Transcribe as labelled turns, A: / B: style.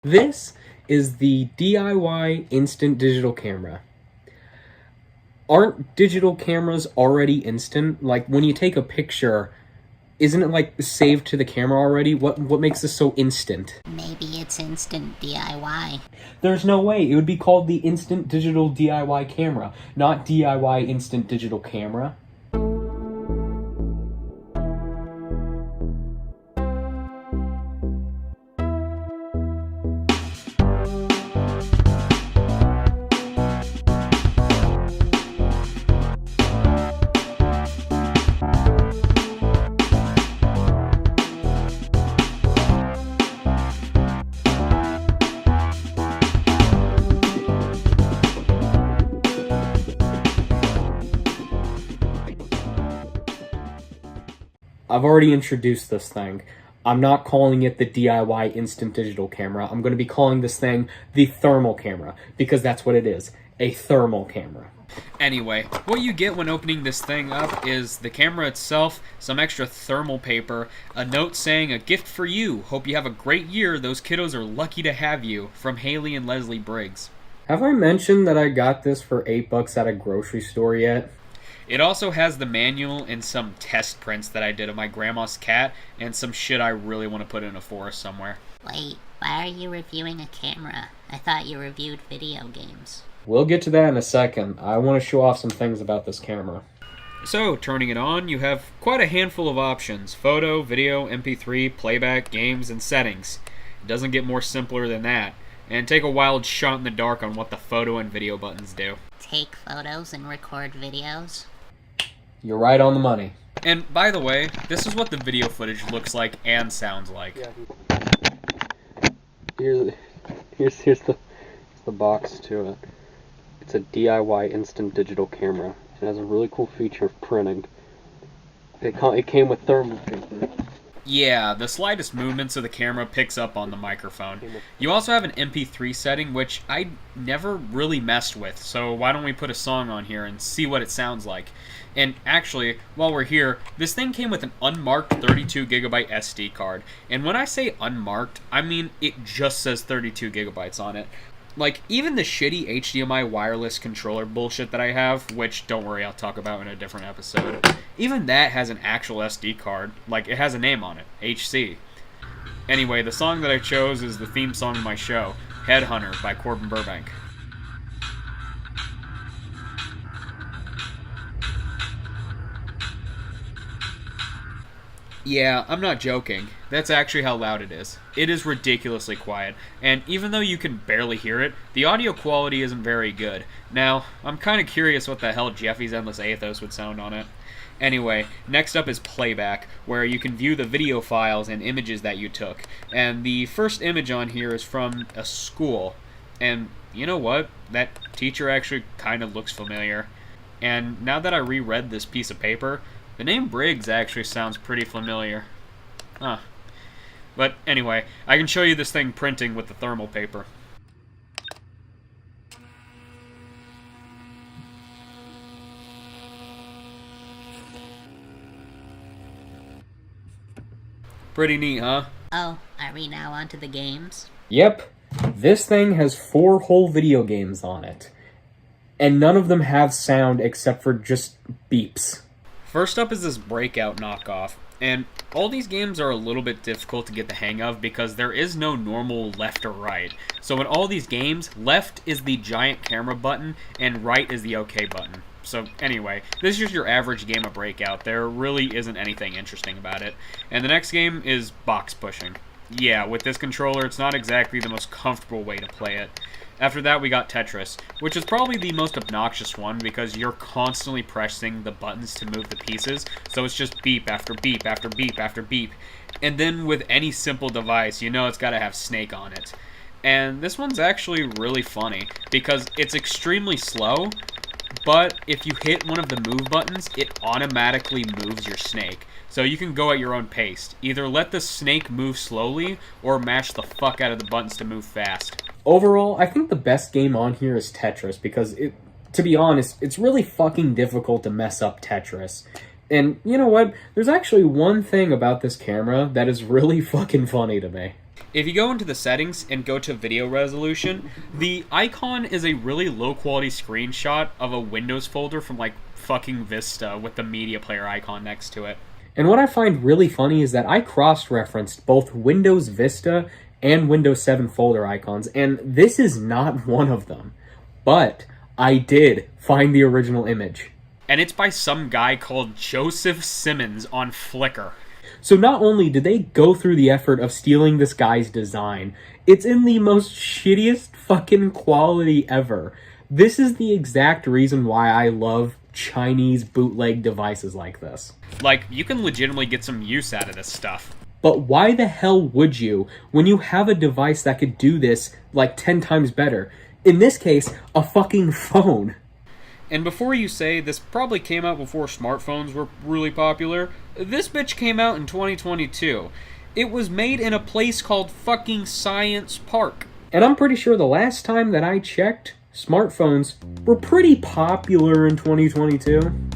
A: This is the DIY instant digital camera. Aren't digital cameras already instant? Like, when you take a picture, isn't it like saved to the camera already? What makes this so instant?
B: Maybe it's instant DIY.
A: There's no way. It would be called the instant digital DIY camera, not DIY instant digital camera. I've already introduced this thing. I'm not calling it the DIY instant digital camera. I'm going to be calling this thing the thermal camera, because that's what it is, a thermal camera.
C: Anyway, what you get when opening this thing up is the camera itself, some extra thermal paper, a note saying, "A gift for you. Hope you have a great year. Those kiddos are lucky to have you," from Haley and Leslie Briggs.
A: Have I mentioned that I got this for $8 at a grocery store yet?
C: It also has the manual and some test prints that I did of my grandma's cat and some shit I really want to put in a forest somewhere.
B: Wait, why are you reviewing a camera? I thought you reviewed video games.
A: We'll get to that in a second. I want to show off some things about this camera.
C: So, turning it on, you have quite a handful of options: photo, video, MP3, playback, games, and settings. It doesn't get more simpler than that. And take a wild shot in the dark on what the photo and video buttons do.
B: Take photos and record videos?
A: You're right on the money.
C: And by the way, this is what the video footage looks like and sounds like.
A: Yeah. Here's the box to it. It's a DIY instant digital camera. It has a really cool feature of printing. It came with thermal paper.
C: Yeah, the slightest movements of the camera picks up on the microphone. You also have an MP3 setting, which I never really messed with, so why don't we put a song on here and see what it sounds like. And actually, while we're here, this thing came with an unmarked 32GB SD card. And when I say unmarked, I mean it just says 32GB on it. Like, even the shitty HDMI wireless controller bullshit that I have, which, don't worry, I'll talk about in a different episode, even that has an actual SD card. Like, it has a name on it, HC. Anyway, the song that I chose is the theme song of my show, Headhunter by Corbin Burbank. Yeah, I'm not joking. That's actually how loud it is. It is ridiculously quiet, and even though you can barely hear it, the audio quality isn't very good. Now, I'm kind of curious what the hell Jeffy's Endless Athos would sound on it. Anyway, next up is playback, where you can view the video files and images that you took. And the first image on here is from a school. And you know what? That teacher actually kind of looks familiar. And now that I reread this piece of paper, the name Briggs actually sounds pretty familiar. Huh. But anyway, I can show you this thing printing with the thermal paper. Pretty neat, huh?
B: Oh, are we now onto the games?
A: Yep. This thing has 4 whole video games on it. And none of them have sound except for just beeps.
C: First up is this Breakout knockoff, and all these games are a little bit difficult to get the hang of because there is no normal left or right. So in all these games, left is the giant camera button and right is the OK button. So anyway, this is just your average game of Breakout. There really isn't anything interesting about it. And the next game is box pushing. Yeah, with this controller, it's not exactly the most comfortable way to play it. After that, we got Tetris, which is probably the most obnoxious one because you're constantly pressing the buttons to move the pieces, so it's just beep after beep after beep after beep. And then with any simple device, you know it's got to have Snake on it. And this one's actually really funny because it's extremely slow, but if you hit one of the move buttons, it automatically moves your Snake. So you can go at your own pace. Either let the Snake move slowly, or mash the fuck out of the buttons to move fast.
A: Overall, I think the best game on here is Tetris, because to be honest, it's really fucking difficult to mess up Tetris. And you know what? There's actually one thing about this camera that is really fucking funny to me.
C: If you go into the settings and go to video resolution, the icon is a really low quality screenshot of a Windows folder from like fucking Vista with the media player icon next to it.
D: And what I find really funny is that I cross-referenced both Windows Vista and Windows 7 folder icons, and this is not one of them. But I did find the original image.
C: And it's by some guy called Joseph Simmons on Flickr.
D: So not only did they go through the effort of stealing this guy's design, it's in the most shittiest fucking quality ever. This is the exact reason why I love Chinese bootleg devices like this.
C: Like, you can legitimately get some use out of this stuff.
D: But why the hell would you when you have a device that could do this like 10 times better? In this case, a fucking phone.
C: And before you say this probably came out before smartphones were really popular, this bitch came out in 2022. It was made in a place called fucking Science Park.
D: And I'm pretty sure the last time that I checked, smartphones were pretty popular in 2022.